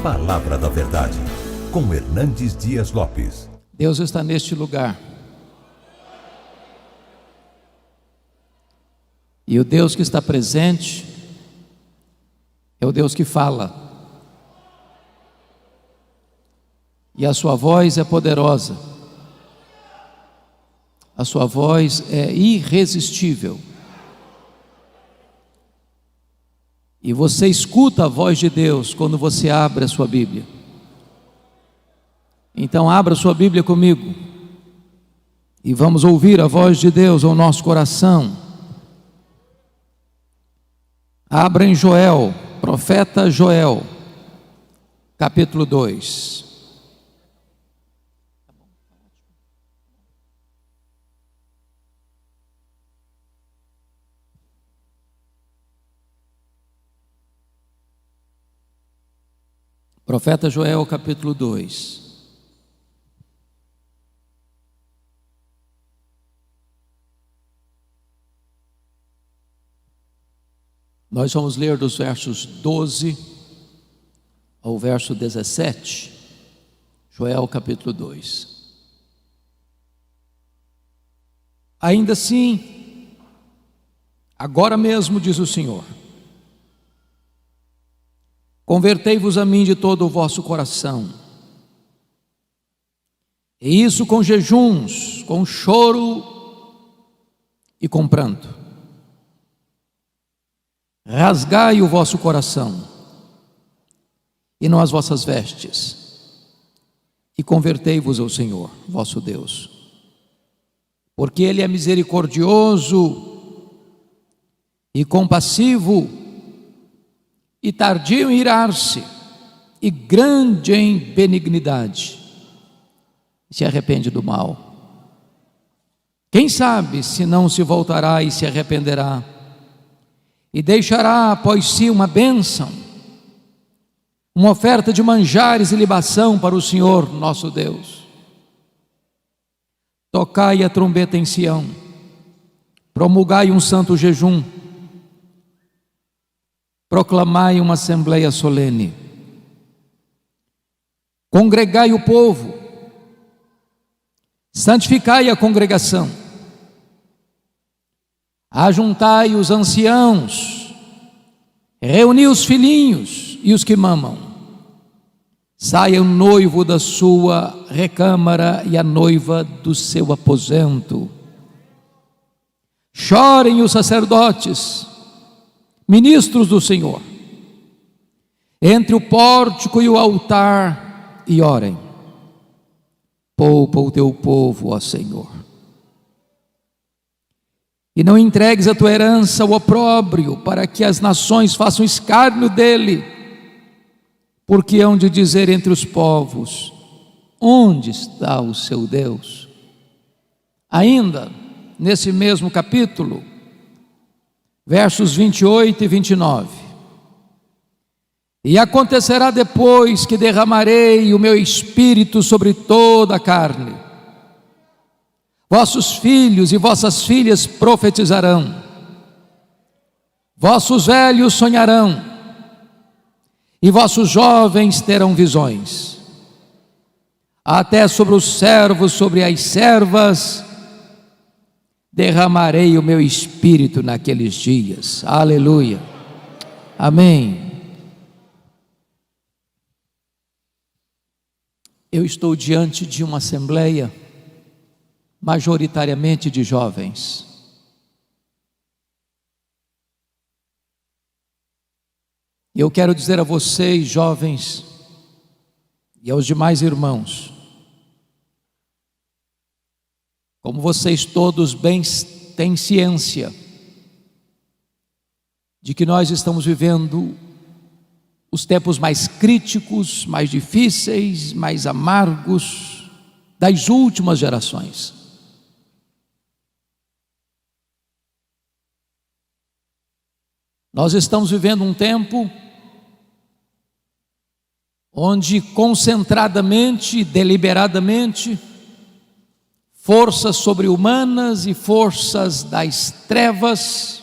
Palavra da Verdade, com Hernandes Dias Lopes. Deus está neste lugar. E o Deus que está presente é o Deus que fala. E a sua voz é poderosa. A sua voz é irresistível. E você escuta a voz de Deus quando você abre a sua Bíblia. Então abra sua Bíblia comigo e vamos ouvir a voz de Deus ao nosso coração. Abra em Joel, profeta Joel, capítulo 2. Profeta Joel, capítulo 2. Nós vamos ler dos versos 12 ao verso 17. Joel, capítulo 2. Ainda assim, agora mesmo, diz o Senhor, convertei-vos a mim de todo o vosso coração, e isso com jejuns, com choro e com pranto. Rasgai o vosso coração, e não as vossas vestes, e convertei-vos ao Senhor, vosso Deus, porque Ele é misericordioso e compassivo, e tardio em irar-se, e grande em benignidade, se arrepende do mal. Quem sabe se não se voltará e se arrependerá, e deixará após si uma bênção, uma oferta de manjares e libação para o Senhor nosso Deus. Tocai a trombeta em Sião, promulgai um santo jejum, proclamai uma assembleia solene, congregai o povo, santificai a congregação, ajuntai os anciãos, reuni os filhinhos e os que mamam. Saia o noivo da sua recâmara e a noiva do seu aposento. Chorem os sacerdotes, ministros do Senhor, entre o pórtico e o altar, e orem. Poupa o teu povo, ó Senhor, e não entregues a tua herança ao opróbrio, para que as nações façam escárnio dele, porque hão de dizer entre os povos: onde está o seu Deus? Ainda nesse mesmo capítulo, versos 28 e 29. E acontecerá depois que derramarei o meu espírito sobre toda a carne. Vossos filhos e vossas filhas profetizarão, vossos velhos sonharão, e vossos jovens terão visões. Até sobre os servos, sobre as servas, derramarei o meu espírito naqueles dias. Aleluia. Amém. Eu estou diante de uma assembleia majoritariamente de jovens. Eu quero dizer a vocês, jovens, e aos demais irmãos, como vocês todos bem têm ciência de que nós estamos vivendo os tempos mais críticos, mais difíceis, mais amargos das últimas gerações. Nós estamos vivendo um tempo onde concentradamente, deliberadamente, forças sobre-humanas e forças das trevas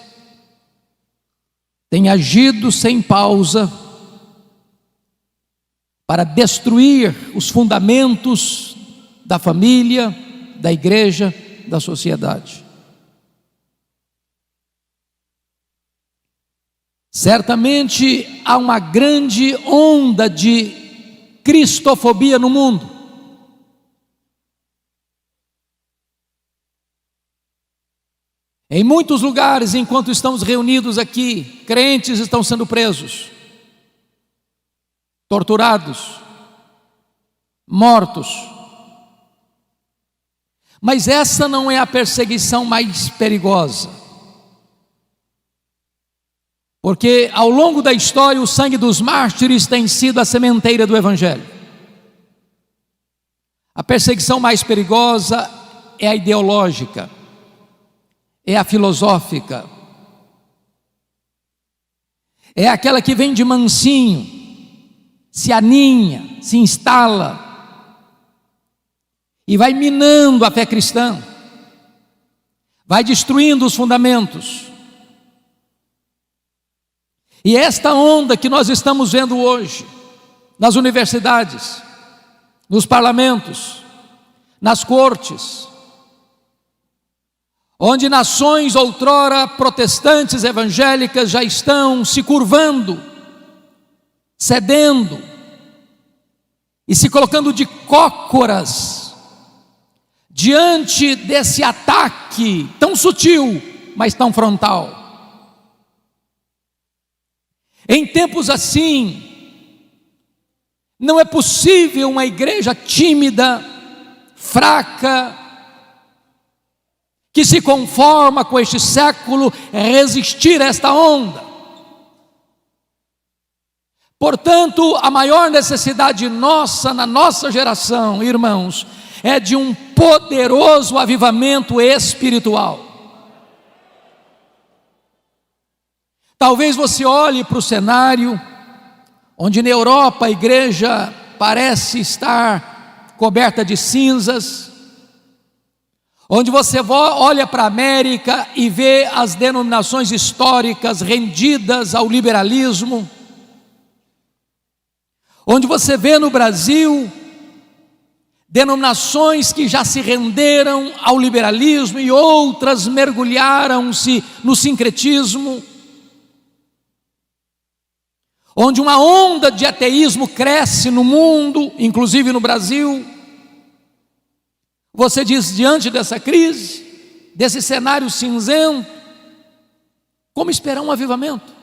têm agido sem pausa para destruir os fundamentos da família, da igreja, da sociedade. Certamente há uma grande onda de cristofobia no mundo. Em muitos lugares, enquanto estamos reunidos aqui, crentes estão sendo presos, torturados, mortos. Mas essa não é a perseguição mais perigosa, porque ao longo da história o sangue dos mártires tem sido a sementeira do Evangelho. A perseguição mais perigosa é a ideológica, é a filosófica, é aquela que vem de mansinho, se aninha, se instala e vai minando a fé cristã, vai destruindo os fundamentos. E esta onda que nós estamos vendo hoje, nas universidades, nos parlamentos, nas cortes, onde nações outrora protestantes evangélicas já estão se curvando, cedendo e se colocando de cócoras diante desse ataque tão sutil, mas tão frontal. Em tempos assim, não é possível uma igreja tímida, fraca, que se conforma com este século, resistir a esta onda. Portanto, a maior necessidade nossa, na nossa geração, irmãos, é de um poderoso avivamento espiritual. Talvez você olhe para o cenário, onde na Europa a igreja parece estar coberta de cinzas, onde você olha para a América e vê as denominações históricas rendidas ao liberalismo, onde você vê no Brasil denominações que já se renderam ao liberalismo e outras mergulharam-se no sincretismo, onde uma onda de ateísmo cresce no mundo, inclusive no Brasil. Você diz, diante dessa crise, desse cenário cinzento, como esperar um avivamento?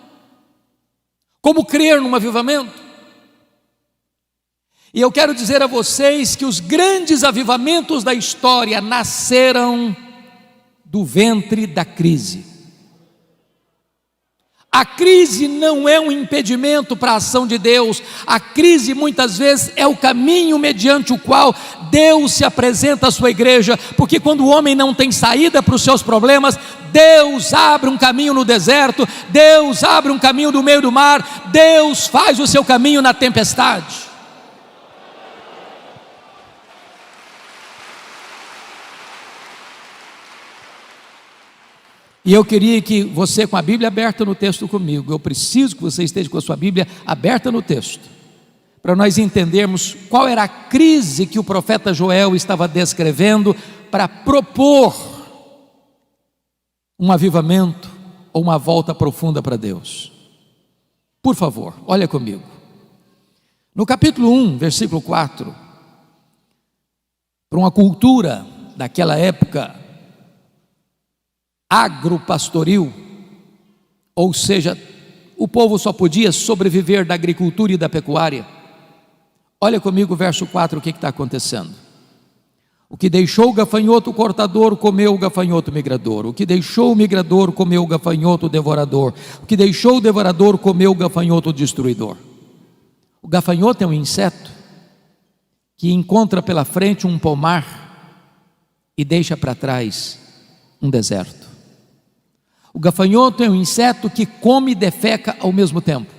Como crer num avivamento? E eu quero dizer a vocês que os grandes avivamentos da história nasceram do ventre da crise. A crise não é um impedimento para a ação de Deus. A crise muitas vezes é o caminho mediante o qual Deus se apresenta à sua igreja, porque quando o homem não tem saída para os seus problemas, Deus abre um caminho no deserto, Deus abre um caminho no meio do mar, Deus faz o seu caminho na tempestade. E eu queria que você, com a Bíblia aberta no texto comigo, eu preciso que você esteja com a sua Bíblia aberta no texto, para nós entendermos qual era a crise que o profeta Joel estava descrevendo para propor um avivamento ou uma volta profunda para Deus. Por favor, olha comigo. No capítulo 1, versículo 4, para uma cultura daquela época agropastoril, ou seja, o povo só podia sobreviver da agricultura e da pecuária. Olha comigo o verso 4, o que está acontecendo? O que deixou o gafanhoto cortador, comeu o gafanhoto migrador. O que deixou o migrador, comeu o gafanhoto devorador. O que deixou o devorador, comeu o gafanhoto destruidor. O gafanhoto é um inseto que encontra pela frente um pomar e deixa para trás um deserto. O gafanhoto é um inseto que come e defeca ao mesmo tempo.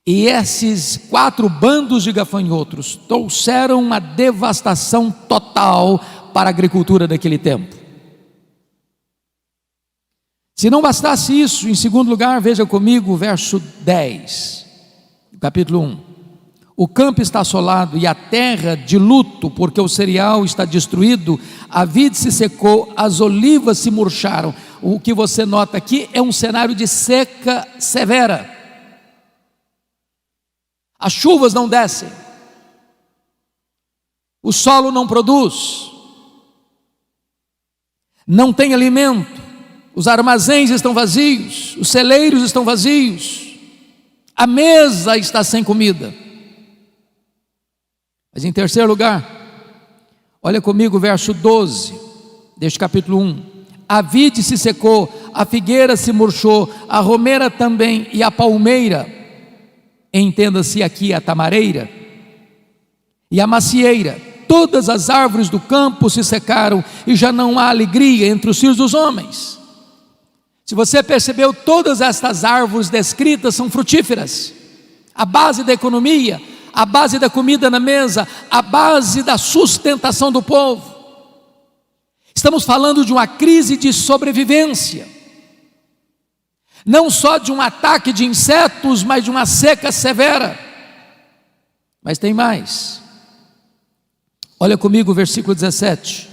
E esses 4 bandos de gafanhotos trouxeram uma devastação total para a agricultura daquele tempo. Se não bastasse isso, em segundo lugar, veja comigo o verso 10, capítulo 1. o campo está assolado e a terra de luto, porque o cereal está destruído, a vide se secou, as olivas se murcharam. O que você nota aqui é um cenário de seca severa. As chuvas não descem, o solo não produz, não tem alimento, os armazéns estão vazios, os celeiros estão vazios, a mesa está sem comida. Mas em terceiro lugar, olha comigo o verso 12 deste capítulo 1. A vide se secou, a figueira se murchou, a romeira também e a palmeira, entenda-se aqui a tamareira, e a macieira, todas as árvores do campo se secaram, e já não há alegria entre os filhos dos homens. Se você percebeu, todas estas árvores descritas são frutíferas, a base da economia, a base da comida na mesa, a base da sustentação do povo. Estamos falando de uma crise de sobrevivência, não só de um ataque de insetos, mas de uma seca severa. Mas tem mais. Olha comigo o versículo 17.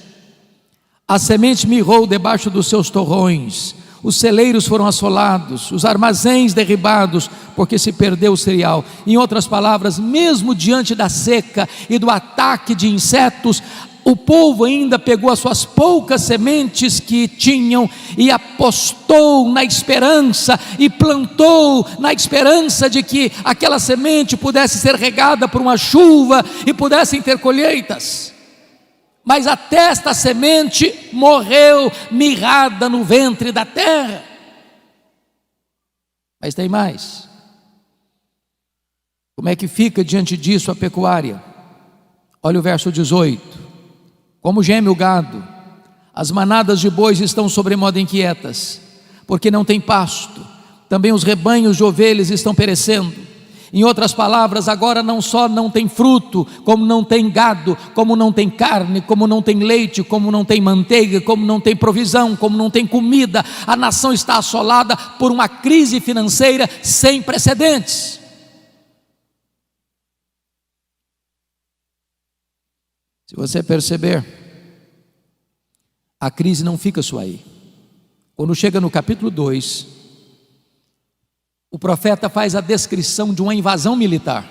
A semente mirrou debaixo dos seus torrões, os celeiros foram assolados, os armazéns derribados, porque se perdeu o cereal. Em outras palavras, mesmo diante da seca e do ataque de insetos, o povo ainda pegou as suas poucas sementes que tinham e apostou na esperança e plantou na esperança de que aquela semente pudesse ser regada por uma chuva e pudessem ter colheitas. Mas até esta semente morreu mirrada no ventre da terra. Mas tem mais. Como é que fica diante disso a pecuária? Olha o verso 18. Como geme o gado, as manadas de bois estão sobremodo inquietas, porque não tem pasto, também os rebanhos de ovelhas estão perecendo. Em outras palavras, agora não só não tem fruto, como não tem gado, como não tem carne, como não tem leite, como não tem manteiga, como não tem provisão, como não tem comida. A nação está assolada por uma crise financeira sem precedentes. Se você perceber, a crise não fica só aí. Quando chega no capítulo 2, o profeta faz a descrição de uma invasão militar.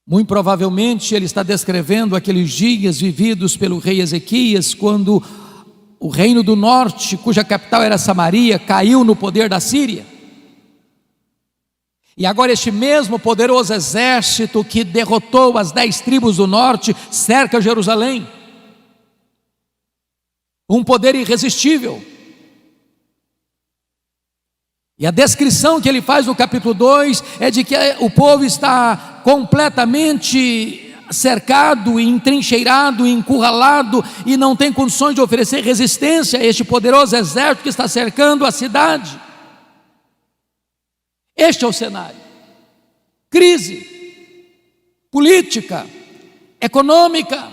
Muito provavelmente ele está descrevendo aqueles dias vividos pelo rei Ezequias, quando o reino do norte, cuja capital era Samaria, caiu no poder da Síria. E agora este mesmo poderoso exército que derrotou as 10 tribos do norte, cerca Jerusalém. Um poder irresistível. E a descrição que ele faz no capítulo 2 é de que o povo está completamente cercado, entrincheirado, encurralado, e não tem condições de oferecer resistência a este poderoso exército que está cercando a cidade. Este é o cenário. Crise política, econômica.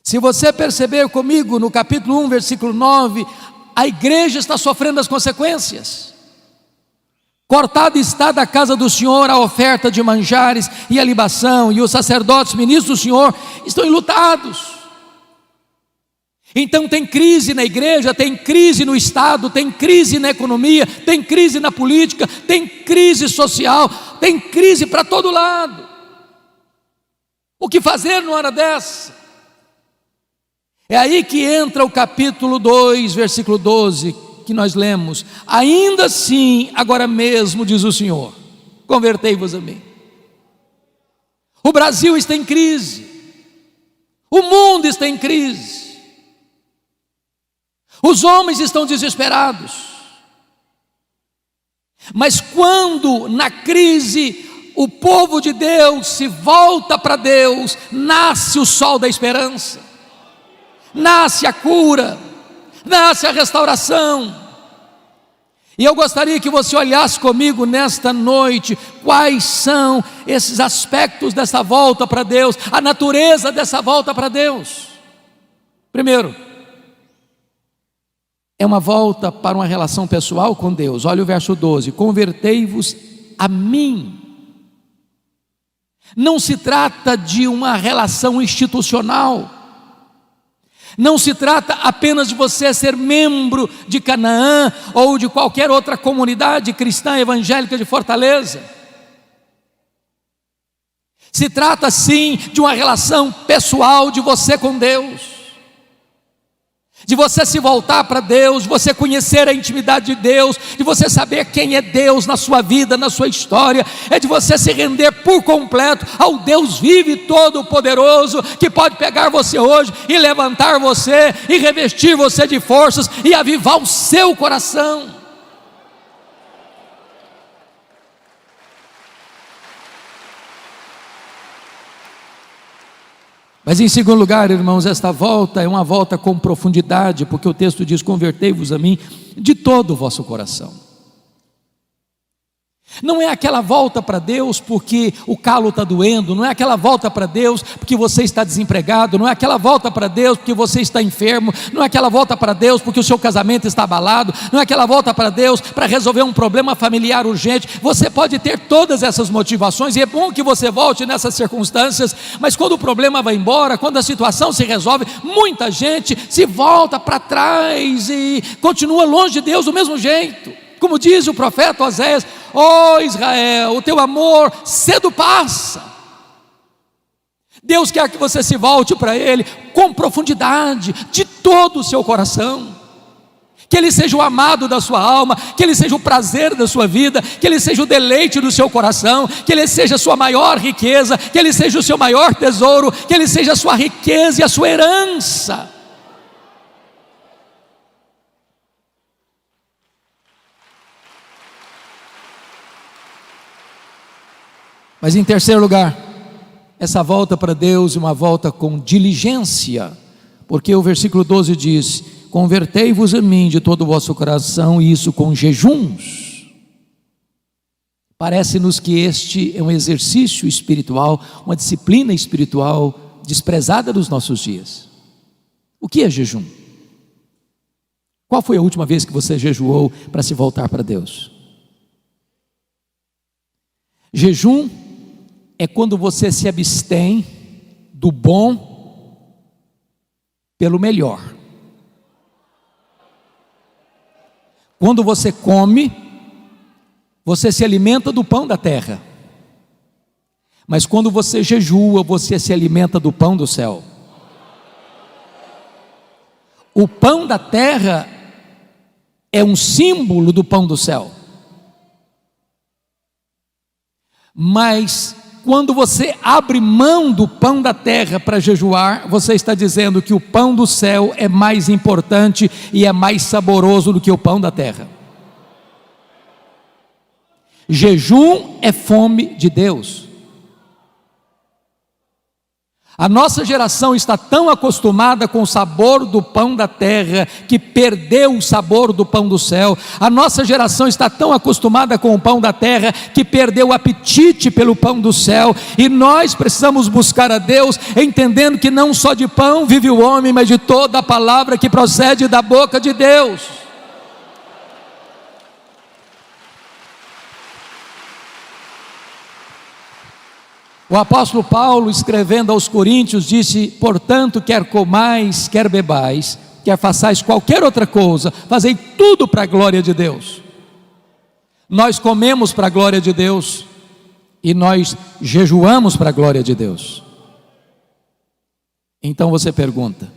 Se você perceber comigo no capítulo 1, versículo 9, a igreja está sofrendo as consequências. Cortada está da casa do Senhor a oferta de manjares e a libação, e os sacerdotes, ministros do Senhor, estão enlutados. Então tem crise na igreja, tem crise no Estado, tem crise na economia, tem crise na política, tem crise social, tem crise para todo lado. O que fazer numa hora dessa? É aí que entra o capítulo 2, versículo 12, que nós lemos. Ainda assim, agora mesmo, diz o Senhor, convertei-vos a mim. O Brasil está em crise, o mundo está em crise. Os homens estão desesperados. Mas quando na crise o povo de Deus se volta para Deus, nasce o sol da esperança, nasce a cura, nasce a restauração. E eu gostaria que você olhasse comigo nesta noite quais são esses aspectos dessa volta para Deus, a natureza dessa volta para Deus. Primeiro, é uma volta para uma relação pessoal com Deus. Olha o verso 12: convertei-vos a mim. Não se trata de uma relação institucional. Não se trata apenas de você ser membro de Canaã ou de qualquer outra comunidade cristã evangélica de Fortaleza. Se trata sim de uma relação pessoal de você com Deus, de você se voltar para Deus, de você conhecer a intimidade de Deus, de você saber quem é Deus na sua vida, na sua história, é de você se render por completo ao Deus vivo e todo-poderoso, que pode pegar você hoje e levantar você, e revestir você de forças, e avivar o seu coração. Mas em segundo lugar, irmãos, esta volta é uma volta com profundidade, porque o texto diz: convertei-vos a mim de todo o vosso coração. Não é aquela volta para Deus porque o calo está doendo, não é aquela volta para Deus porque você está desempregado, não é aquela volta para Deus porque você está enfermo, não é aquela volta para Deus porque o seu casamento está abalado, não é aquela volta para Deus para resolver um problema familiar urgente. Você pode ter todas essas motivações, e é bom que você volte nessas circunstâncias, mas quando o problema vai embora, quando a situação se resolve, muita gente se volta para trás e continua longe de Deus do mesmo jeito. Como diz o profeta Oséias: ó Israel, o teu amor cedo passa. Deus quer que você se volte para Ele com profundidade, de todo o seu coração. Que Ele seja o amado da sua alma, que Ele seja o prazer da sua vida, que Ele seja o deleite do seu coração, que Ele seja a sua maior riqueza, que Ele seja o seu maior tesouro, que Ele seja a sua riqueza e a sua herança. Mas em terceiro lugar, essa volta para Deus é uma volta com diligência, porque o versículo 12 diz: convertei-vos a mim de todo o vosso coração, e isso com jejuns. Parece-nos que este é um exercício espiritual, uma disciplina espiritual desprezada dos nossos dias. O que é jejum? Qual foi a última vez que você jejuou para se voltar para Deus? Jejum é quando você se abstém do bom pelo melhor. Quando você come, você se alimenta do pão da terra. Mas quando você jejua, você se alimenta do pão do céu. O pão da terra é um símbolo do pão do céu. Mas quando você abre mão do pão da terra para jejuar, você está dizendo que o pão do céu é mais importante e é mais saboroso do que o pão da terra. Jejum é fome de Deus. A nossa geração está tão acostumada com o sabor do pão da terra que perdeu o sabor do pão do céu. A nossa geração está tão acostumada com o pão da terra que perdeu o apetite pelo pão do céu. E nós precisamos buscar a Deus, entendendo que não só de pão vive o homem, mas de toda a palavra que procede da boca de Deus. O apóstolo Paulo, escrevendo aos Coríntios, disse: portanto, quer comais, quer bebais, quer façais qualquer outra coisa, fazei tudo para a glória de Deus. Nós comemos para a glória de Deus e nós jejuamos para a glória de Deus. Então você pergunta: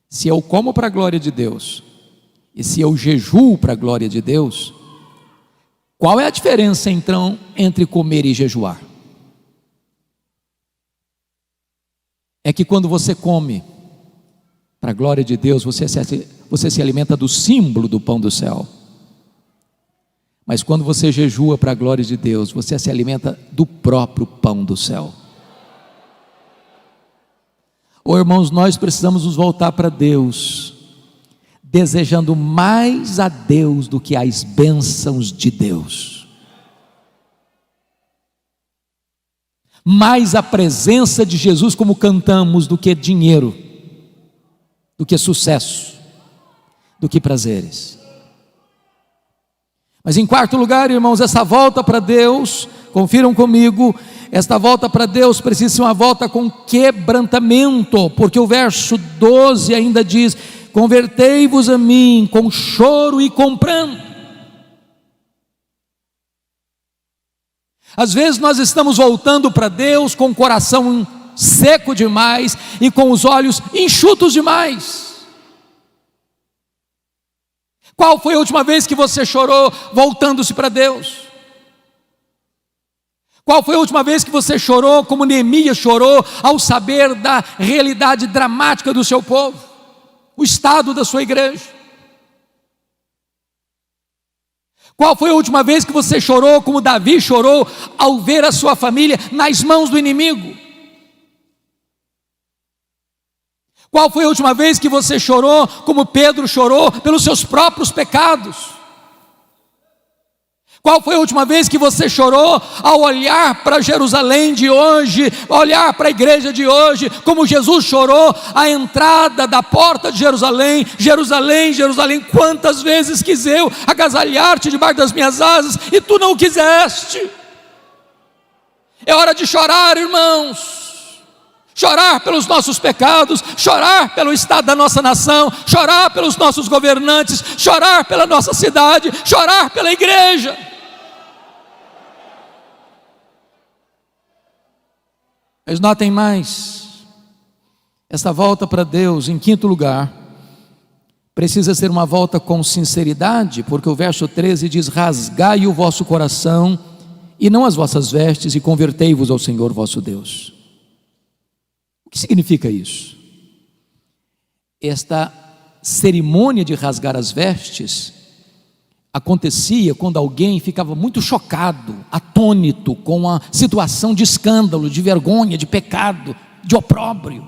se eu como para a glória de Deus e se eu jejuo para a glória de Deus, qual é a diferença então entre comer e jejuar? É que quando você come para a glória de Deus, você se alimenta do símbolo do pão do céu. Mas quando você jejua para a glória de Deus, você se alimenta do próprio pão do céu. Oh, irmãos, nós precisamos nos voltar para Deus, desejando mais a Deus do que as bênçãos de Deus. Mais a presença de Jesus, como cantamos, do que dinheiro, do que sucesso, do que prazeres. Mas em quarto lugar, irmãos, essa volta para Deus, confiram comigo, esta volta para Deus precisa ser uma volta com quebrantamento, porque o verso 12 ainda diz: convertei-vos a mim com choro e com pranto. Às vezes nós estamos voltando para Deus com o coração seco demais e com os olhos enxutos demais. Qual foi a última vez que você chorou voltando-se para Deus? Qual foi a última vez que você chorou como Neemias chorou ao saber da realidade dramática do seu povo, o estado da sua igreja? Qual foi a última vez que você chorou como Davi chorou ao ver a sua família nas mãos do inimigo? Qual foi a última vez que você chorou como Pedro chorou pelos seus próprios pecados? Qual foi a última vez que você chorou ao olhar para Jerusalém de hoje, olhar para a igreja de hoje, como Jesus chorou à entrada da porta de Jerusalém? Jerusalém, Jerusalém, quantas vezes quis eu agasalhar-te debaixo das minhas asas e tu não quiseste. É hora de chorar, irmãos. Chorar pelos nossos pecados, chorar pelo estado da nossa nação, chorar pelos nossos governantes, chorar pela nossa cidade, chorar pela igreja. Mas notem mais, essa volta para Deus, em quinto lugar, precisa ser uma volta com sinceridade, porque o verso 13 diz: rasgai o vosso coração e não as vossas vestes, e convertei-vos ao Senhor vosso Deus. O que significa isso? Esta cerimônia de rasgar as vestes acontecia quando alguém ficava muito chocado, atônito com a situação de escândalo, de vergonha, de pecado, de opróbrio.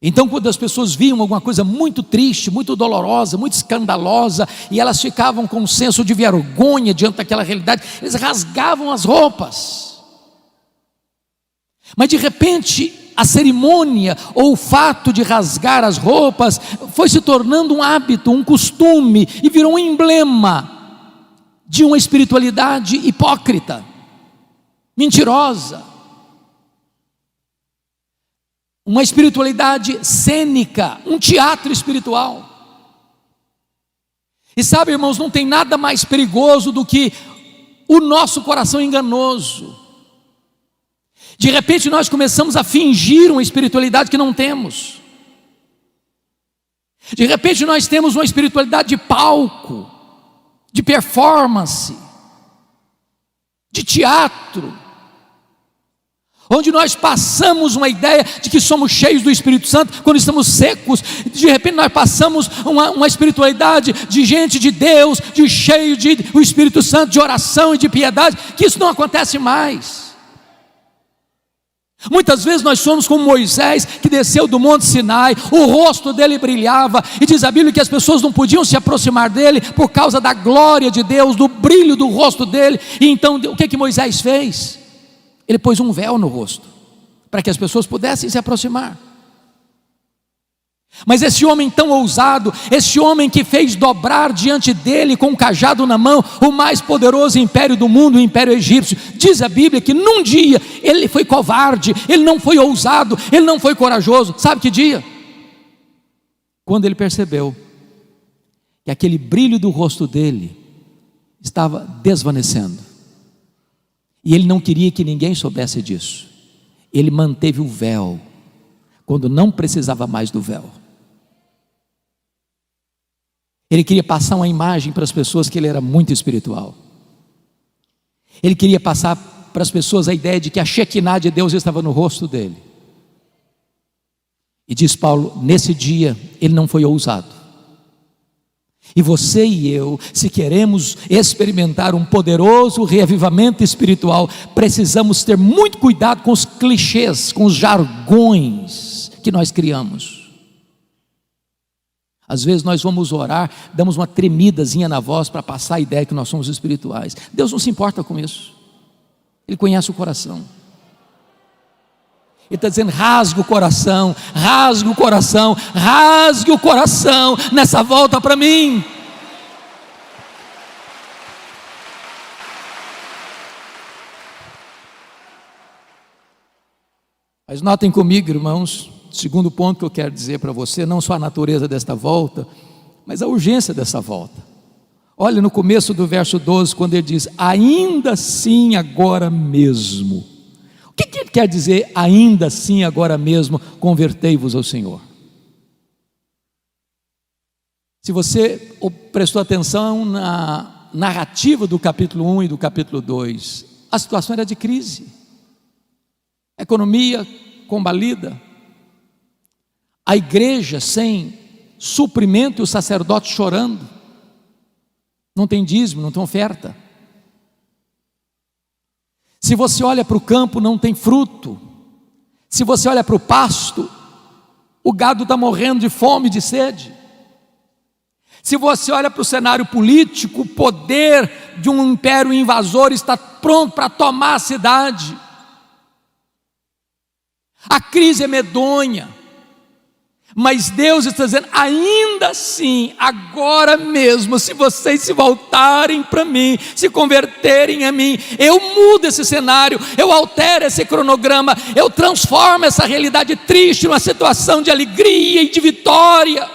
Então, quando as pessoas viam alguma coisa muito triste, muito dolorosa, muito escandalosa, e elas ficavam com um senso de vergonha diante daquela realidade, eles rasgavam as roupas. Mas de repente, a cerimônia ou o fato de rasgar as roupas foi se tornando um hábito, um costume, e virou um emblema de uma espiritualidade hipócrita, mentirosa, uma espiritualidade cênica, um teatro espiritual. E sabe, irmãos, não tem nada mais perigoso do que o nosso coração enganoso. De repente nós começamos a fingir uma espiritualidade que não temos. De repente nós temos uma espiritualidade de palco, de performance, de teatro, onde nós passamos uma ideia de que somos cheios do Espírito Santo, quando estamos secos. De repente nós passamos uma espiritualidade de gente de Deus, de cheio do Espírito Santo, de oração e de piedade, que isso não acontece mais. Muitas vezes nós somos como Moisés, que desceu do Monte Sinai, o rosto dele brilhava, e diz a Bíblia que as pessoas não podiam se aproximar dele por causa da glória de Deus, do brilho do rosto dele. E então o que Moisés fez? Ele pôs um véu no rosto, para que as pessoas pudessem se aproximar. Mas esse homem tão ousado, esse homem que fez dobrar diante dele com um cajado na mão o mais poderoso império do mundo, o império egípcio, diz a Bíblia que num dia ele foi covarde, ele não foi ousado, ele não foi corajoso. Sabe que dia? Quando ele percebeu que aquele brilho do rosto dele estava desvanecendo, e ele não queria que ninguém soubesse disso. Ele manteve o véu quando não precisava mais do véu. Ele queria passar uma imagem para as pessoas que ele era muito espiritual. Ele queria passar para as pessoas a ideia de que a Shekinah de Deus estava no rosto dele. E diz Paulo, nesse dia ele não foi ousado. E você e eu, se queremos experimentar um poderoso reavivamento espiritual, precisamos ter muito cuidado com os clichês, com os jargões que nós criamos. Às vezes nós vamos orar, damos uma tremidazinha na voz para passar a ideia que nós somos espirituais. Deus não se importa com isso. Ele conhece o coração. Ele está dizendo, rasgue o coração, rasgue o coração, rasgue o coração nessa volta para mim. Mas notem comigo, irmãos, segundo ponto que eu quero dizer para você, não só a natureza desta volta, mas a urgência dessa volta. Olha no começo do verso 12, quando ele diz: ainda assim agora mesmo. O que ele quer dizer, ainda assim agora mesmo, convertei-vos ao Senhor? Se você prestou atenção na narrativa do capítulo 1 e do capítulo 2, a situação era de crise, a economia combalida, a igreja sem suprimento e os sacerdotes chorando, não tem dízimo, não tem oferta. Se você olha para o campo, não tem fruto. Se você olha para o pasto, o gado está morrendo de fome e de sede. Se você olha para o cenário político, o poder de um império invasor está pronto para tomar a cidade. A crise é medonha, mas Deus está dizendo: ainda assim, agora mesmo, se vocês se voltarem para mim, se converterem a mim, eu mudo esse cenário, eu altero esse cronograma, eu transformo essa realidade triste numa situação de alegria e de vitória.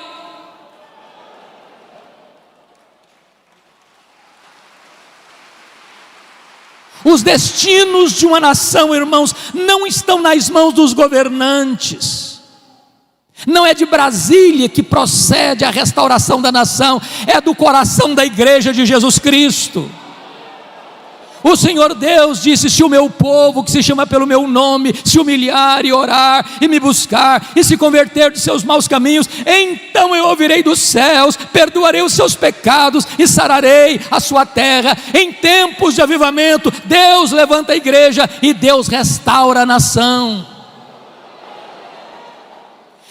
Os destinos de uma nação, irmãos, não estão nas mãos dos governantes. Não é de Brasília que procede a restauração da nação, é do coração da igreja de Jesus Cristo. O Senhor Deus disse: se o meu povo, que se chama pelo meu nome, se humilhar e orar e me buscar e se converter de seus maus caminhos, então eu ouvirei dos céus, perdoarei os seus pecados e sararei a sua terra. Em tempos de avivamento, Deus levanta a igreja e Deus restaura a nação.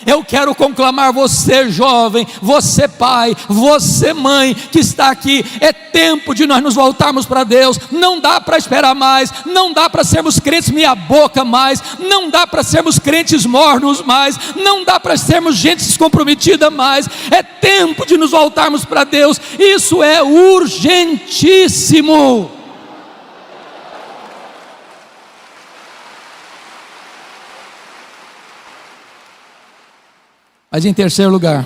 Eu quero conclamar você, jovem, você pai, você mãe que está aqui. É tempo de nós nos voltarmos para Deus. Não dá para esperar mais, não dá para sermos crentes meia boca mais, não dá para sermos crentes mornos mais, não dá para sermos gente descomprometida mais. É tempo de nos voltarmos para Deus. Isso é urgentíssimo. Mas em terceiro lugar,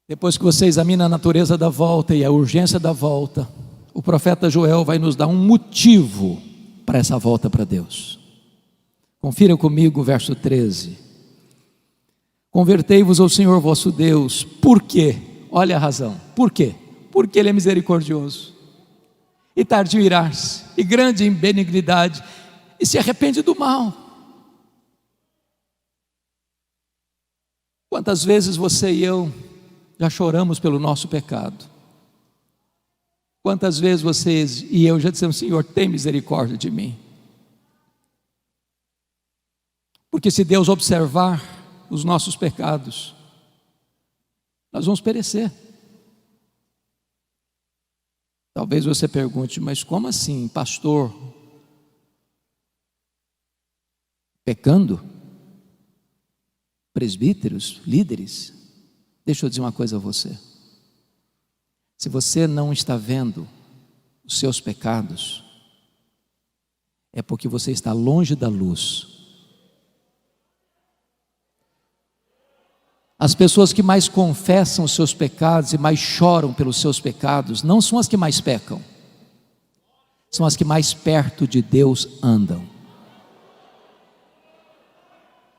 depois que você examina a natureza da volta e a urgência da volta, o profeta Joel vai nos dar um motivo para essa volta para Deus. Confira comigo o verso 13. Convertei-vos ao Senhor vosso Deus. Por quê? Olha a razão. Por quê? Porque Ele é misericordioso e tardio em irar-se, e grande em benignidade, e se arrepende do mal. Quantas vezes você e eu já choramos pelo nosso pecado? Quantas vezes vocês e eu já dissemos: Senhor, tem misericórdia de mim? Porque se Deus observar os nossos pecados, nós vamos perecer. Talvez você pergunte: mas como assim, pastor? Pecando? Presbíteros, líderes? Deixa eu dizer uma coisa a você. Se você não está vendo os seus pecados, é porque você está longe da luz. As pessoas que mais confessam os seus pecados e mais choram pelos seus pecados não são as que mais pecam, são as que mais perto de Deus andam.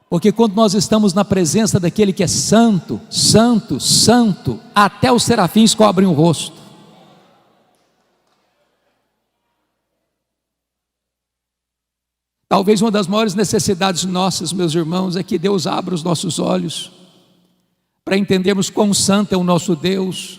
Porque quando nós estamos na presença daquele que é santo, santo, santo, até os serafins cobrem o rosto. Talvez uma das maiores necessidades nossas, meus irmãos, é que Deus abra os nossos olhos para entendermos quão santo é o nosso Deus.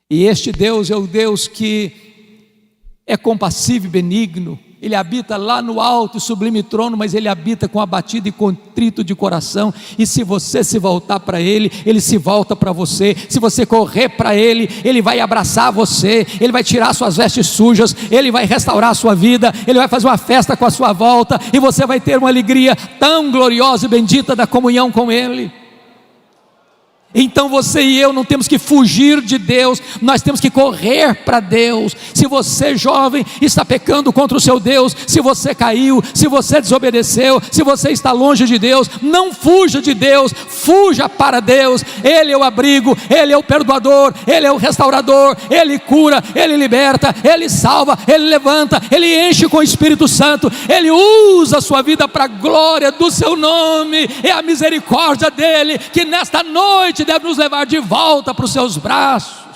E este Deus é o Deus que é compassivo e benigno. Ele habita lá no alto e sublime trono, mas Ele habita com abatido e contrito de coração. E se você se voltar para Ele, Ele se volta para você. Se você correr para Ele, Ele vai abraçar você, Ele vai tirar suas vestes sujas, Ele vai restaurar a sua vida, Ele vai fazer uma festa com a sua volta, e você vai ter uma alegria tão gloriosa e bendita da comunhão com Ele. Então você e eu não temos que fugir de Deus, nós temos que correr para Deus. Se você, jovem, está pecando contra o seu Deus, se você caiu, se você desobedeceu, se você está longe de Deus, não fuja de Deus, fuja para Deus. Ele é o abrigo, Ele é o perdoador, Ele é o restaurador, Ele cura, Ele liberta, Ele salva, Ele levanta, Ele enche com o Espírito Santo, Ele usa a sua vida para a glória do seu nome. É a misericórdia dEle que nesta noite deve nos levar de volta para os seus braços.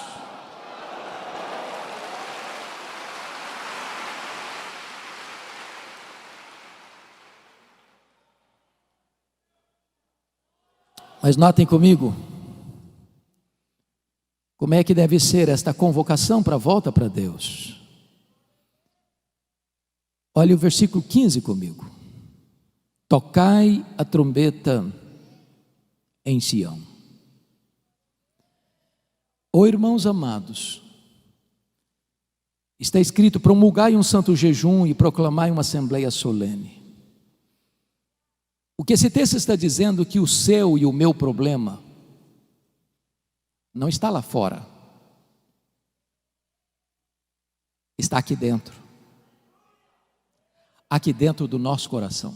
Mas notem comigo, como é que deve ser esta convocação para a volta para Deus. Olha o versículo 15 comigo. Tocai a trombeta em Sião. Oh, irmãos amados, está escrito: promulgai um santo jejum e proclamai uma assembleia solene. O que esse texto está dizendo é que o seu e o meu problema não está lá fora, está aqui dentro do nosso coração.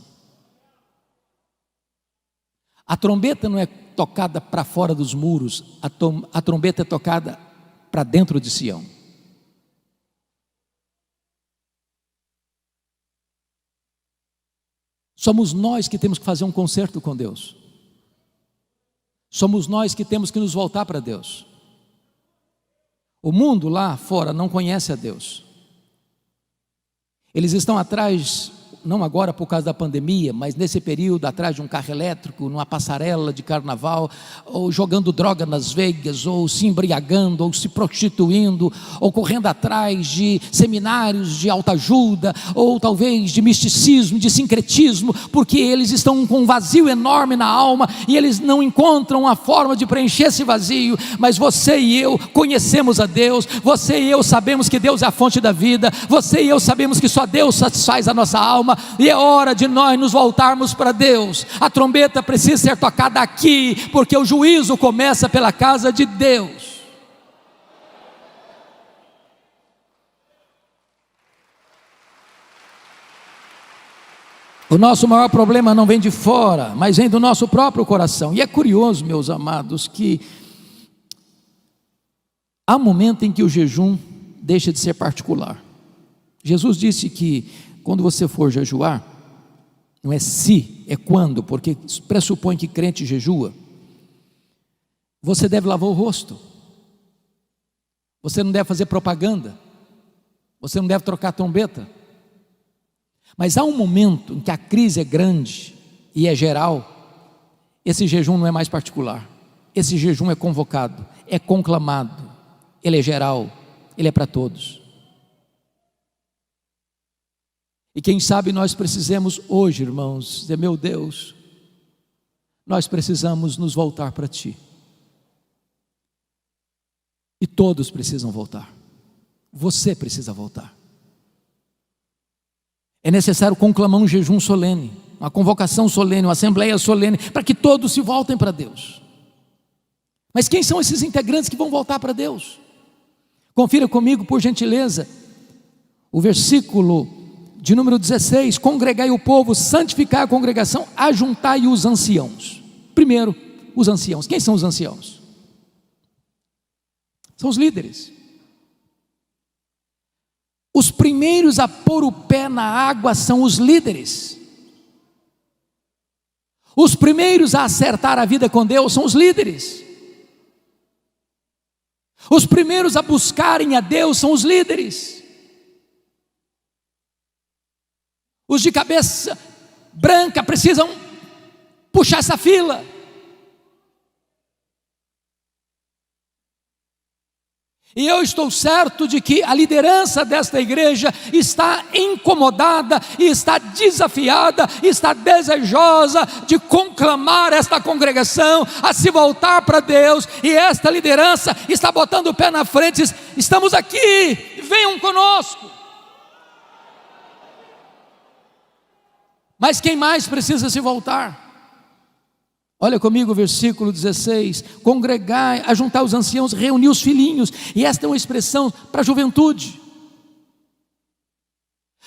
A trombeta não é tocada para fora dos muros, a trombeta é tocada para dentro de Sião. Somos nós que temos que fazer um concerto com Deus. Somos nós que temos que nos voltar para Deus. O mundo lá fora não conhece a Deus. Eles estão atrás, não agora por causa da pandemia, mas nesse período atrás de um carro elétrico, numa passarela de carnaval, ou jogando droga nas veias, ou se embriagando, ou se prostituindo, ou correndo atrás de seminários de autoajuda, ou talvez de misticismo, de sincretismo, porque eles estão com um vazio enorme na alma, e eles não encontram uma forma de preencher esse vazio. Mas você e eu conhecemos a Deus, você e eu sabemos que Deus é a fonte da vida, você e eu sabemos que só Deus satisfaz a nossa alma, e é hora de nós nos voltarmos para Deus. A trombeta precisa ser tocada aqui, porque o juízo começa pela casa de Deus. O nosso maior problema não vem de fora, mas vem do nosso próprio coração. E é curioso, meus amados, que há um momento em que o jejum deixa de ser particular. Jesus disse que quando você for jejuar, não é se, é quando, porque pressupõe que crente jejua. Você deve lavar o rosto, você não deve fazer propaganda, você não deve trocar trombeta. Mas há um momento em que a crise é grande e é geral. Esse jejum não é mais particular, esse jejum é convocado, é conclamado, ele é geral, ele é para todos. E quem sabe nós precisamos hoje, irmãos, dizer: meu Deus, nós precisamos nos voltar para Ti. E todos precisam voltar. Você precisa voltar. É necessário conclamar um jejum solene, uma convocação solene, uma assembleia solene, para que todos se voltem para Deus. Mas quem são esses integrantes que vão voltar para Deus? Confira comigo, por gentileza, o versículo de número 16: congregai o povo, santificai a congregação, ajuntai os anciãos. Primeiro, os anciãos. Quem são os anciãos? São os líderes. Os primeiros a pôr o pé na água são os líderes. Os primeiros a acertar a vida com Deus são os líderes. Os primeiros a buscarem a Deus são os líderes. Os de cabeça branca precisam puxar essa fila. E eu estou certo de que a liderança desta igreja está incomodada, e está desafiada, e está desejosa de conclamar esta congregação a se voltar para Deus. E esta liderança está botando o pé na frente: estamos aqui, venham conosco. Mas quem mais precisa se voltar? Olha comigo o versículo 16: congregai, ajuntar os anciãos, reunir os filhinhos. E esta é uma expressão para a juventude.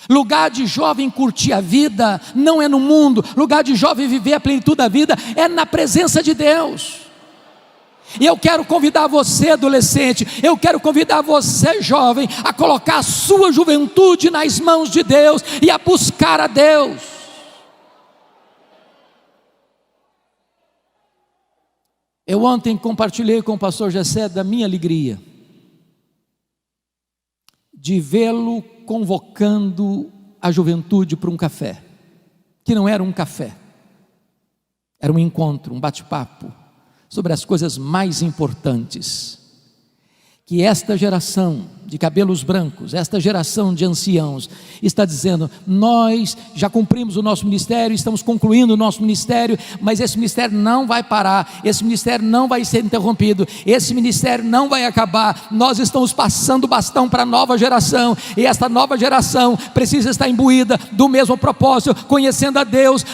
Lugar de jovem curtir a vida não é no mundo. Lugar de jovem viver a plenitude da vida é na presença de Deus. E eu quero convidar você, adolescente, eu quero convidar você, jovem, a colocar a sua juventude nas mãos de Deus e a buscar a Deus. Eu ontem compartilhei com o pastor Gessé da minha alegria de vê-lo convocando a juventude para um café, que não era um café, era um encontro, um bate-papo sobre as coisas mais importantes, que esta geração de cabelos brancos, esta geração de anciãos está dizendo: nós já cumprimos o nosso ministério, estamos concluindo o nosso ministério, mas esse ministério não vai parar, esse ministério não vai ser interrompido, esse ministério não vai acabar. Nós estamos passando o bastão para a nova geração, e esta nova geração precisa estar imbuída do mesmo propósito, conhecendo a Deus,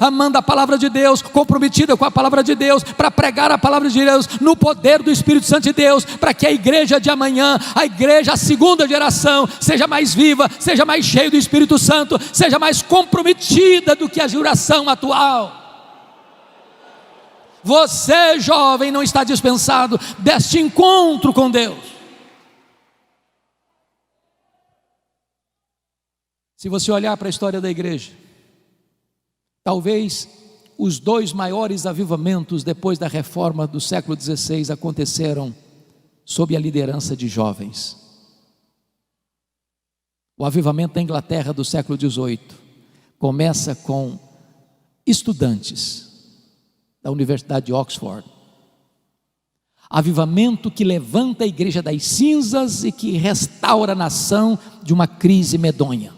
amando a palavra de Deus, comprometida com a palavra de Deus, para pregar a palavra de Deus no poder do Espírito Santo de Deus, para que a igreja de amanhã, a igreja, a segunda geração, seja mais viva, seja mais cheia do Espírito Santo, seja mais comprometida do que a geração atual. Você, jovem, não está dispensado deste encontro com Deus. Se você olhar para a história da igreja, talvez os dois maiores avivamentos depois da reforma do século XVI aconteceram sob a liderança de jovens. O avivamento da Inglaterra do século XVIII começa com estudantes da Universidade de Oxford. Avivamento que levanta a igreja das cinzas e que restaura a nação de uma crise medonha.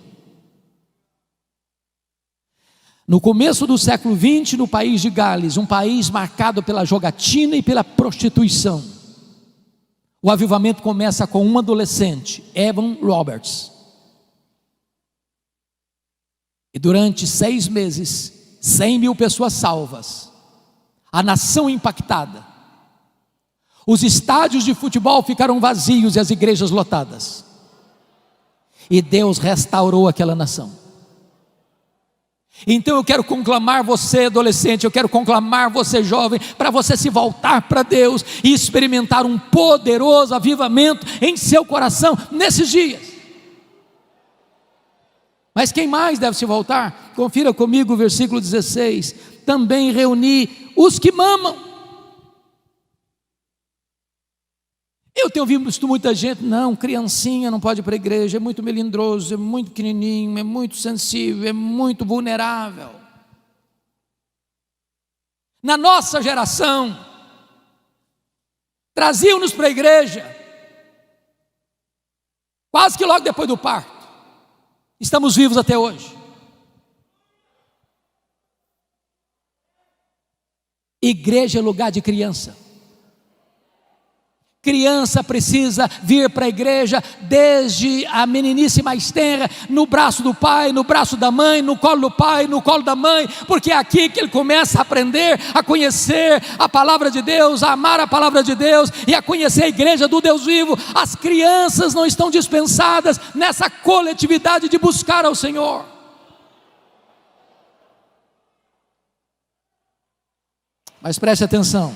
No começo do século XX, no país de Gales, um país marcado pela jogatina e pela prostituição, o avivamento começa com um adolescente, Evan Roberts. E durante 6 meses, 100.000 pessoas salvas, a nação impactada, os estádios de futebol ficaram vazios e as igrejas lotadas, e Deus restaurou aquela nação. Então eu quero conclamar você, adolescente, eu quero conclamar você, jovem, para você se voltar para Deus e experimentar um poderoso avivamento em seu coração nesses dias. Mas quem mais deve se voltar? Confira comigo o versículo 16: também reuni os que mamam. Eu tenho visto muita gente: não, criancinha não pode ir para a igreja, é muito melindroso, é muito pequenininho, é muito sensível, é muito vulnerável. Na nossa geração, traziam-nos para a igreja, quase que logo depois do parto. Estamos vivos até hoje. Igreja é lugar de criança. Criança precisa vir para a igreja desde a meninice mais tenra, no braço do pai, no braço da mãe, no colo do pai, no colo da mãe, porque é aqui que ele começa a aprender, a conhecer a palavra de Deus, a amar a palavra de Deus e a conhecer a igreja do Deus vivo. As crianças não estão dispensadas nessa coletividade de buscar ao Senhor. Mas preste atenção.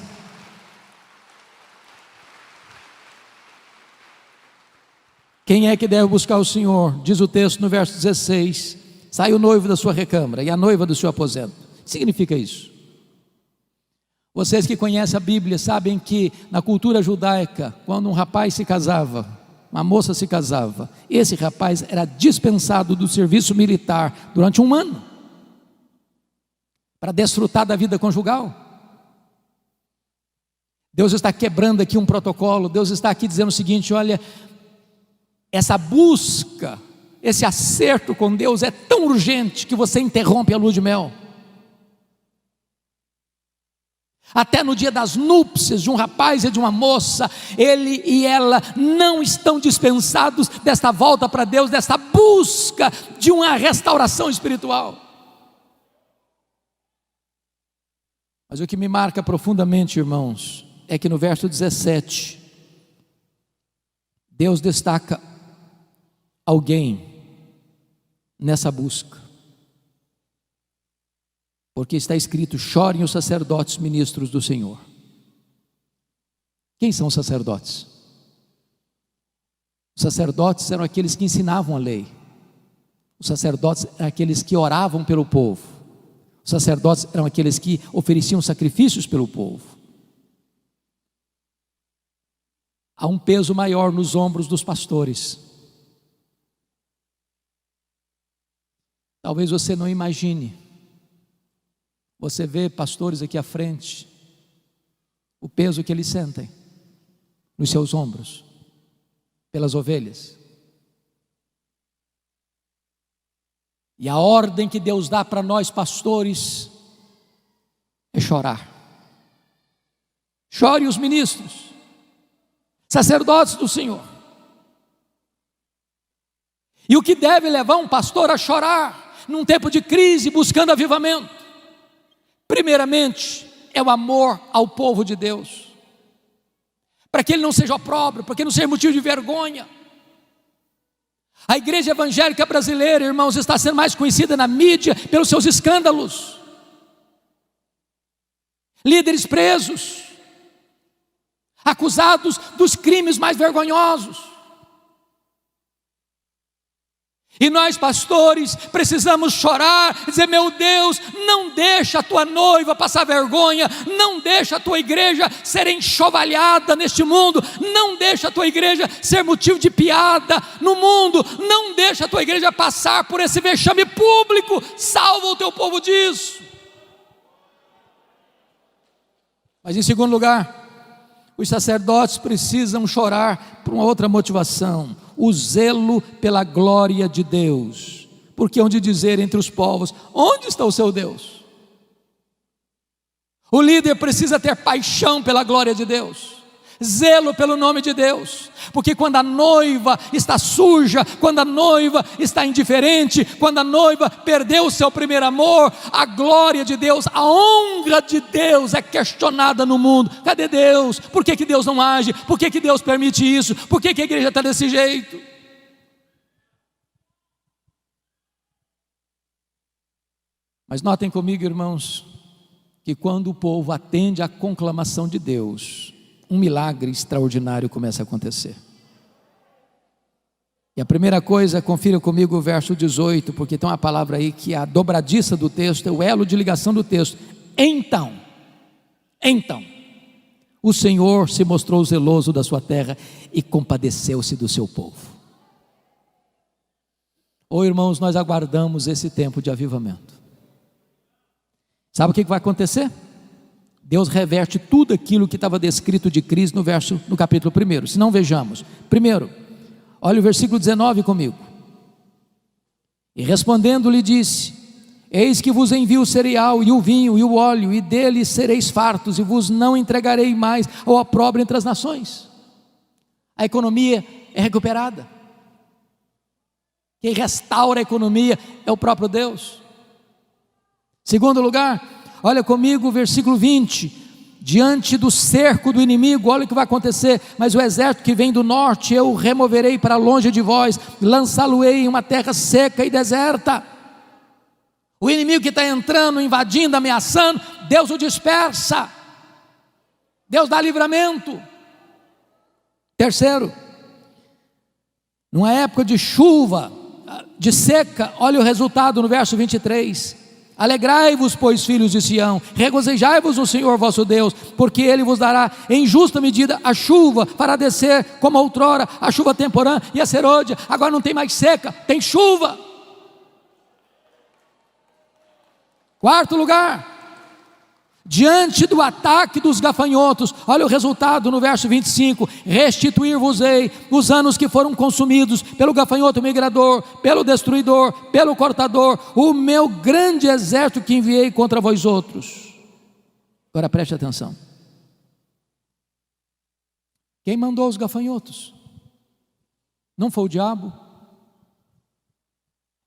Quem é que deve buscar o Senhor? Diz o texto no verso 16: sai o noivo da sua recâmara e a noiva do seu aposento. O que significa isso? Vocês que conhecem a Bíblia sabem que na cultura judaica, quando um rapaz se casava, uma moça se casava, esse rapaz era dispensado do serviço militar durante 1 ano, para desfrutar da vida conjugal. Deus está quebrando aqui um protocolo. Deus está aqui dizendo o seguinte: olha, essa busca, esse acerto com Deus é tão urgente que você interrompe a lua de mel. Até no dia das núpcias de um rapaz e de uma moça, ele e ela não estão dispensados desta volta para Deus, desta busca de uma restauração espiritual. Mas o que me marca profundamente, irmãos, é que no verso 17, Deus destaca alguém nessa busca. Porque está escrito: chorem os sacerdotes ministros do Senhor. Quem são os sacerdotes? Os sacerdotes eram aqueles que ensinavam a lei. Os sacerdotes eram aqueles que oravam pelo povo. Os sacerdotes eram aqueles que ofereciam sacrifícios pelo povo. Há um peso maior nos ombros dos pastores. Talvez você não imagine. Você vê pastores aqui à frente, o peso que eles sentem nos seus ombros, pelas ovelhas. E a ordem que Deus dá para nós pastores é chorar. Chore os ministros, sacerdotes do Senhor. E o que deve levar um pastor a chorar num tempo de crise, buscando avivamento? Primeiramente, é o amor ao povo de Deus, para que ele não seja opróbrio, para que não seja motivo de vergonha. A igreja evangélica brasileira, irmãos, está sendo mais conhecida na mídia pelos seus escândalos. Líderes presos, acusados dos crimes mais vergonhosos. E nós pastores precisamos chorar, dizer: meu Deus, não deixa a tua noiva passar vergonha, não deixa a tua igreja ser enxovalhada neste mundo, não deixa a tua igreja ser motivo de piada no mundo, não deixa a tua igreja passar por esse vexame público. Salva o teu povo disso. Mas em segundo lugar, os sacerdotes precisam chorar por uma outra motivação: o zelo pela glória de Deus. Porque hão de dizer entre os povos: onde está o seu Deus? O líder precisa ter paixão pela glória de Deus, zelo pelo nome de Deus. Porque quando a noiva está suja, quando a noiva está indiferente, quando a noiva perdeu o seu primeiro amor, a glória de Deus, a honra de Deus é questionada no mundo. Cadê Deus? Por que Deus não age? Por que Deus permite isso? Por que a igreja está desse jeito? Mas notem comigo, irmãos, que quando o povo atende à conclamação de Deus, um milagre extraordinário começa a acontecer. E a primeira coisa, confira comigo o verso 18, porque tem uma palavra aí que é a dobradiça do texto, é o elo de ligação do texto. Então, o Senhor se mostrou zeloso da sua terra e compadeceu-se do seu povo. Oh, irmãos, nós aguardamos esse tempo de avivamento. Sabe o que vai acontecer? Deus reverte tudo aquilo que estava descrito de crise no capítulo 1. Se não, vejamos. Primeiro, olha o versículo 19 comigo. E respondendo lhe disse: eis que vos envio o cereal e o vinho e o óleo, e dele sereis fartos, e vos não entregarei mais ao opróbrio entre as nações. A economia é recuperada. Quem restaura a economia é o próprio Deus. Segundo lugar, olha comigo o versículo 20. Diante do cerco do inimigo, olha o que vai acontecer: mas o exército que vem do norte eu removerei para longe de vós, lançá-lo-ei em uma terra seca e deserta. O inimigo que está entrando, invadindo, ameaçando, Deus o dispersa, Deus dá livramento. Terceiro, numa época de chuva, de seca, olha o resultado no verso 23. Alegrai-vos, pois, filhos de Sião, regozijai-vos no Senhor vosso Deus, porque Ele vos dará em justa medida a chuva, fará descer como outrora a chuva temporã e a serôdia. Agora não tem mais seca, tem chuva. Quarto lugar, diante do ataque dos gafanhotos, olha o resultado no verso 25: restituir-vos-ei os anos que foram consumidos pelo gafanhoto migrador, pelo destruidor, pelo cortador, o meu grande exército que enviei contra vós outros. Agora preste atenção: quem mandou os gafanhotos? Não foi o diabo?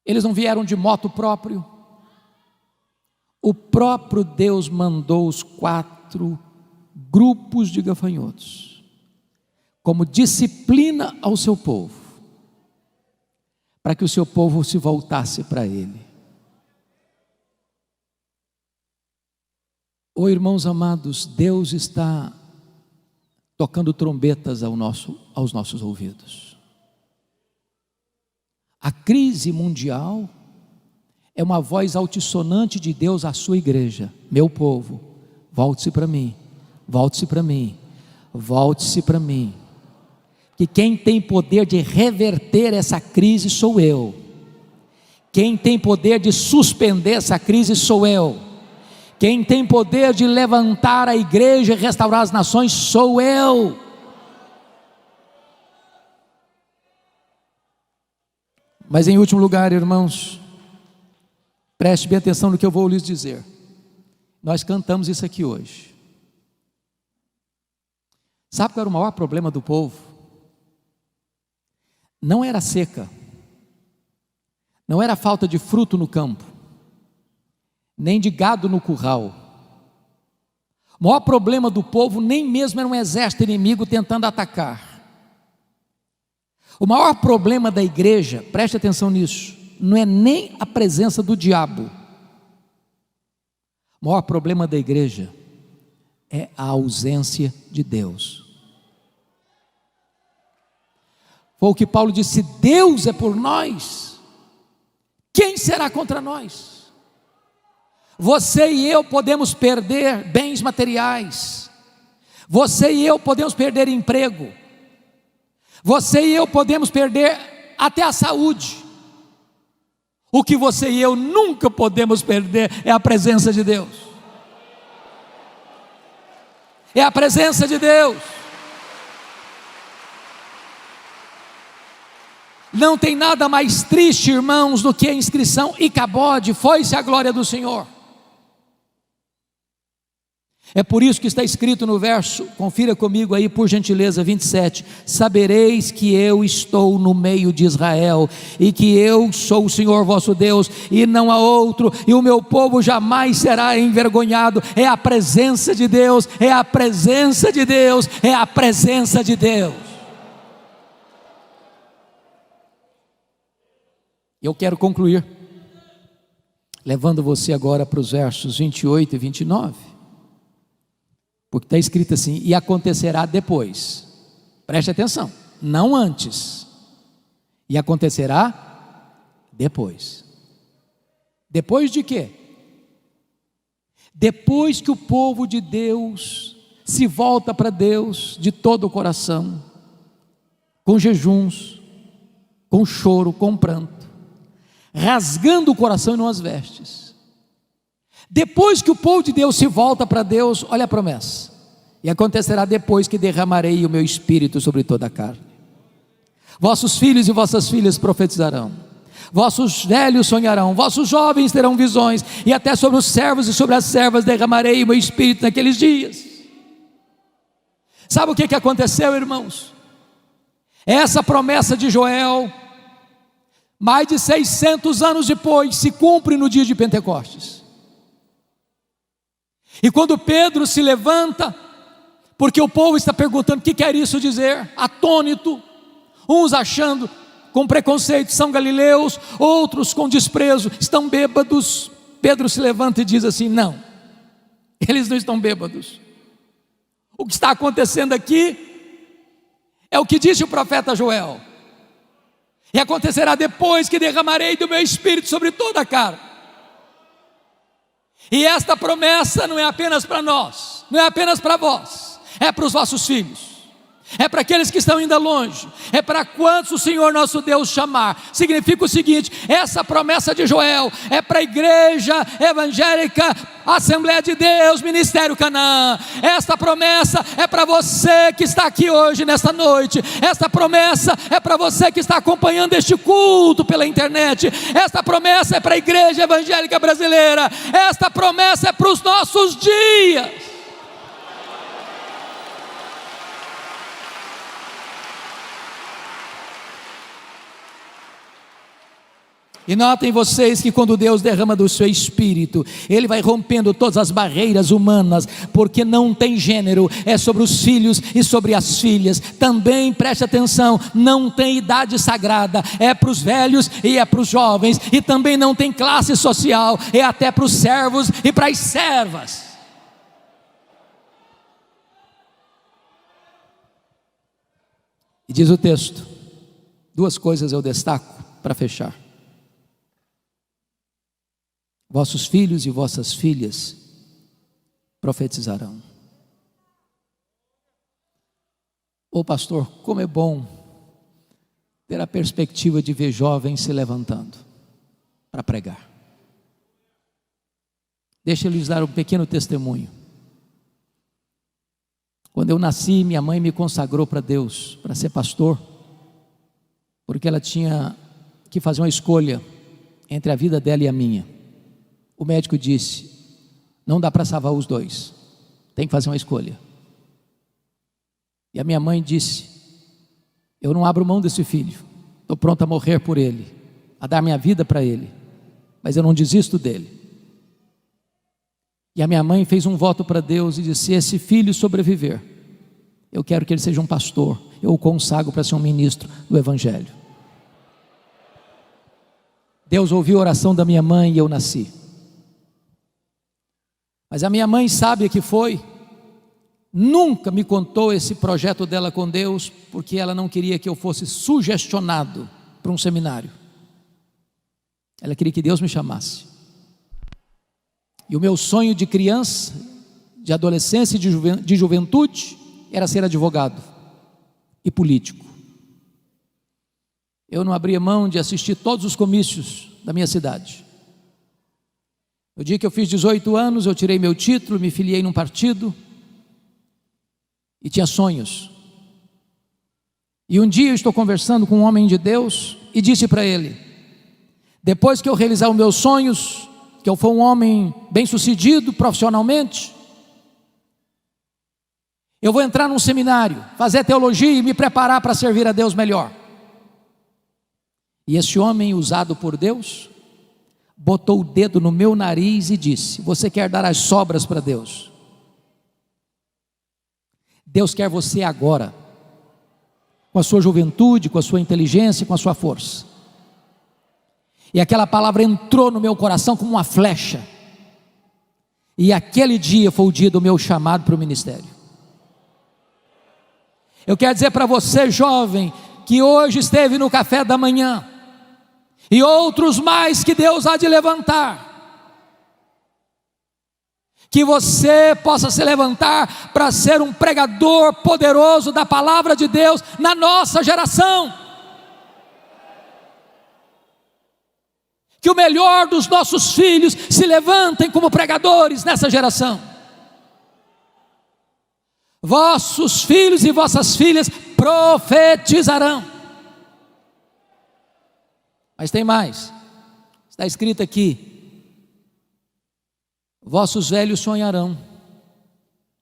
Eles não vieram de moto próprio. o próprio Deus mandou os 4 grupos de gafanhotos, como disciplina ao seu povo, para que o seu povo se voltasse para Ele. Oh, irmãos amados, Deus está tocando trombetas aos nossos ouvidos. A crise mundial é uma voz altissonante de Deus à sua igreja: meu povo, volte-se para mim, volte-se para mim, volte-se para mim. Que quem tem poder de reverter essa crise sou eu. Quem tem poder de suspender essa crise sou eu. Quem tem poder de levantar a igreja e restaurar as nações sou eu. Mas em último lugar, irmãos, preste bem atenção no que eu vou lhes dizer. Nós cantamos isso aqui hoje. Sabe qual era o maior problema do povo? Não era a seca, não era a falta de fruto no campo, nem de gado no curral. O maior problema do povo nem mesmo era um exército inimigo tentando atacar. O maior problema da igreja, preste atenção nisso, não é nem a presença do diabo. O maior problema da igreja é a ausência de Deus. Foi o que Paulo disse: Deus é por nós, quem será contra nós? Você e eu podemos perder bens materiais, você e eu podemos perder emprego, você e eu podemos perder até a saúde. O que você e eu nunca podemos perder é a presença de Deus. É a presença de Deus. Não tem nada mais triste, irmãos, do que a inscrição Icabode, foi-se a glória do Senhor. É por isso que está escrito no verso, confira comigo aí por gentileza, 27, sabereis que eu estou no meio de Israel, e que eu sou o Senhor vosso Deus, e não há outro, e o meu povo jamais será envergonhado. É a presença de Deus, é a presença de Deus, é a presença de Deus. Eu quero concluir, levando você agora para os versos 28 e 29, porque está escrito assim: e acontecerá depois, preste atenção, não antes, e acontecerá depois. Depois de quê? Depois que o povo de Deus se volta para Deus de todo o coração, com jejuns, com choro, com pranto, rasgando o coração e não as vestes. Depois que o povo de Deus se volta para Deus, olha a promessa: e acontecerá depois que derramarei o meu espírito sobre toda a carne. Vossos filhos e vossas filhas profetizarão, vossos velhos sonharão, vossos jovens terão visões, e até sobre os servos e sobre as servas derramarei o meu espírito naqueles dias. Sabe o que aconteceu, irmãos? Essa promessa de Joel, mais de 600 anos depois, se cumpre no dia de Pentecostes. E quando Pedro se levanta, porque o povo está perguntando o que quer isso dizer, atônito, uns achando com preconceito são galileus, outros com desprezo, estão bêbados. Pedro se levanta e diz assim: não, eles não estão bêbados. O que está acontecendo aqui é o que disse o profeta Joel: e acontecerá depois que derramarei do meu espírito sobre toda a carne. E esta promessa não é apenas para nós, não é apenas para vós, é para os vossos filhos, é para aqueles que estão ainda longe, é para quantos o Senhor nosso Deus chamar. Significa o seguinte: essa promessa de Joel é para a igreja evangélica, Assembleia de Deus, Ministério Canaã. Esta promessa é para você que está aqui hoje, nesta noite. Esta promessa é para você que está acompanhando este culto pela internet. Esta promessa é para a igreja evangélica brasileira. Esta promessa é para os nossos dias. E notem vocês que quando Deus derrama do seu Espírito, Ele vai rompendo todas as barreiras humanas, porque não tem gênero, é sobre os filhos e sobre as filhas. Também preste atenção, não tem idade sagrada, é para os velhos e é para os jovens. E também não tem classe social, é até para os servos e para as servas. E diz o texto, duas coisas eu destaco para fechar: vossos filhos e vossas filhas profetizarão. Ô pastor, como é bom ter a perspectiva de ver jovens se levantando para pregar. Deixa eu lhes dar um pequeno testemunho. Quando eu nasci, minha mãe me consagrou para Deus, para ser pastor, porque ela tinha que fazer uma escolha entre a vida dela e a minha. O médico disse: não dá para salvar os dois, tem que fazer uma escolha. E a minha mãe disse: eu não abro mão desse filho, estou pronto a morrer por ele, a dar minha vida para ele, mas eu não desisto dele. E a minha mãe fez um voto para Deus e disse: se esse filho sobreviver, eu quero que ele seja um pastor, eu o consagro para ser um ministro do Evangelho. Deus ouviu a oração da minha mãe e eu nasci. Mas a minha mãe, sábia que foi, nunca me contou esse projeto dela com Deus, porque ela não queria que eu fosse sugestionado para um seminário. Ela queria que Deus me chamasse. E o meu sonho de criança, de adolescência e de juventude era ser advogado e político. Eu não abria mão de assistir todos os comícios da minha cidade. No dia que eu fiz 18 anos, eu tirei meu título, me filiei num partido e tinha sonhos. E um dia eu estou conversando com um homem de Deus e disse para ele: depois que eu realizar os meus sonhos, que eu for um homem bem sucedido profissionalmente, eu vou entrar num seminário, fazer teologia e me preparar para servir a Deus melhor. E esse homem, usado por Deus, botou o dedo no meu nariz e disse: você quer dar as sobras para Deus? Deus quer você agora, com a sua juventude, com a sua inteligência, com a sua força. E aquela palavra entrou no meu coração como uma flecha. E aquele dia foi o dia do meu chamado para o ministério. Eu quero dizer para você, jovem, que hoje esteve no café da manhã, e outros mais que Deus há de levantar, que você possa se levantar para ser um pregador poderoso da palavra de Deus na nossa geração. Que o melhor dos nossos filhos se levantem como pregadores nessa geração. Vossos filhos e vossas filhas profetizarão. Mas tem mais, está escrito aqui: vossos velhos sonharão.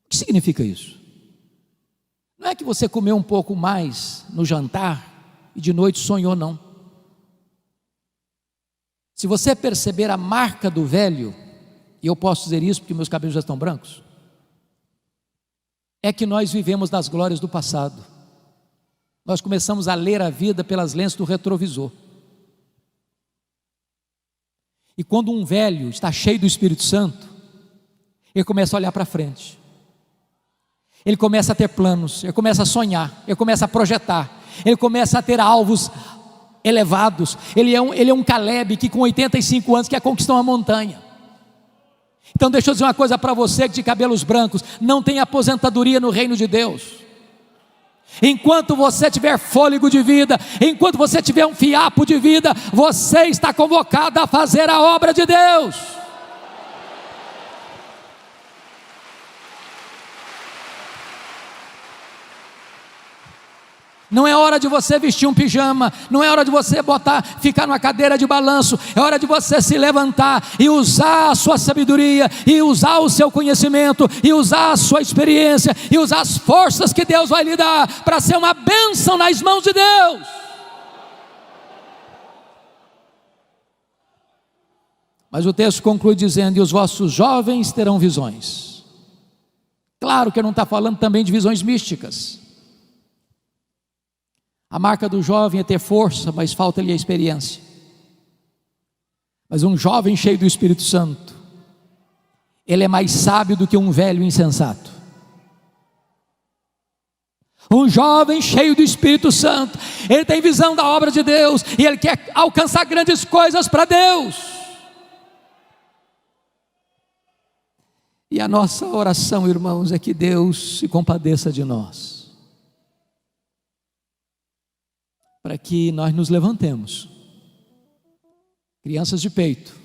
O que significa isso? Não é que você comeu um pouco mais no jantar e de noite sonhou, não. Se você perceber a marca do velho, e eu posso dizer isso porque meus cabelos já estão brancos, é que nós vivemos das glórias do passado. Nós começamos a ler a vida pelas lentes do retrovisor. E quando um velho está cheio do Espírito Santo, ele começa a olhar para frente, ele começa a ter planos, ele começa a sonhar, ele começa a projetar, ele começa a ter alvos elevados. Ele é um Caleb que com 85 anos quer conquistar uma montanha. Então deixa eu dizer uma coisa para você de cabelos brancos: não tem aposentadoria no reino de Deus. Enquanto você tiver fôlego de vida, enquanto você tiver um fiapo de vida, você está convocado a fazer a obra de Deus. Não é hora de você vestir um pijama, não é hora de você ficar numa cadeira de balanço, é hora de você se levantar e usar a sua sabedoria, e usar o seu conhecimento, e usar a sua experiência, e usar as forças que Deus vai lhe dar, para ser uma bênção. bênção nas mãos de Deus. Mas o texto conclui dizendo: e os vossos jovens terão visões. Claro que não está falando também de visões místicas. A marca do jovem é ter força, mas falta-lhe a experiência. Mas um jovem cheio do Espírito Santo, ele é mais sábio do que um velho insensato. Um jovem cheio do Espírito Santo, ele tem visão da obra de Deus, e ele quer alcançar grandes coisas para Deus. E a nossa oração, irmãos, é que Deus se compadeça de nós, para que nós nos levantemos, crianças de peito,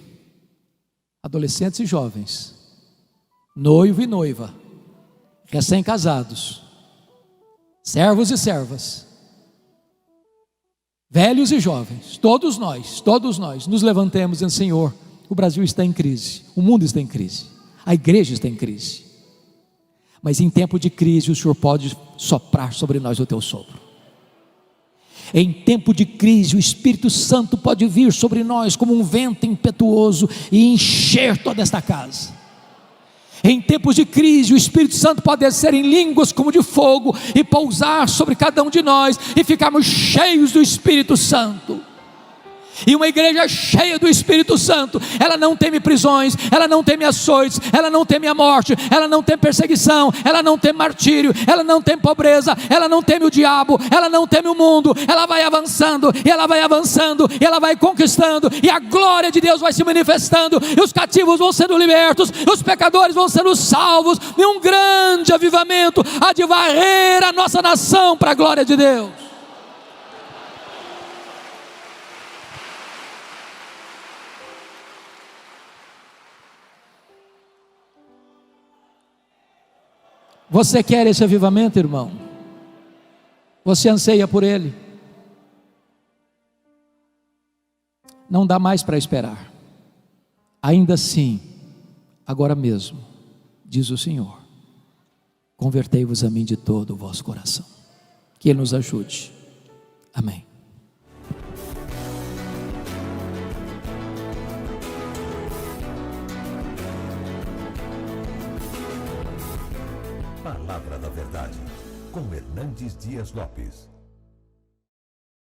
adolescentes e jovens, noivo e noiva, recém-casados, servos e servas, velhos e jovens, todos nós nos levantemos dizendo: Senhor, o Brasil está em crise, o mundo está em crise, a igreja está em crise, mas em tempo de crise o Senhor pode soprar sobre nós o teu sopro. Em tempo de crise o Espírito Santo pode vir sobre nós como um vento impetuoso e encher toda esta casa. Em tempos de crise o Espírito Santo pode descer em línguas como de fogo e pousar sobre cada um de nós e ficarmos cheios do Espírito Santo. E uma igreja cheia do Espírito Santo, ela não teme prisões, ela não teme açoites, ela não teme a morte, ela não teme perseguição, ela não teme martírio, ela não teme pobreza, ela não teme o diabo, ela não teme o mundo. Ela vai avançando, e ela vai avançando, e ela vai conquistando, e a glória de Deus vai se manifestando, e os cativos vão sendo libertos, e os pecadores vão sendo salvos, e um grande avivamento há de varrer a nossa nação para a glória de Deus. Você quer esse avivamento, irmão? Você anseia por ele? Não dá mais para esperar. Ainda assim, agora mesmo, diz o Senhor: convertei-vos a mim de todo o vosso coração. Que Ele nos ajude. Amém. Palavra da Verdade, com Hernandes Dias Lopes.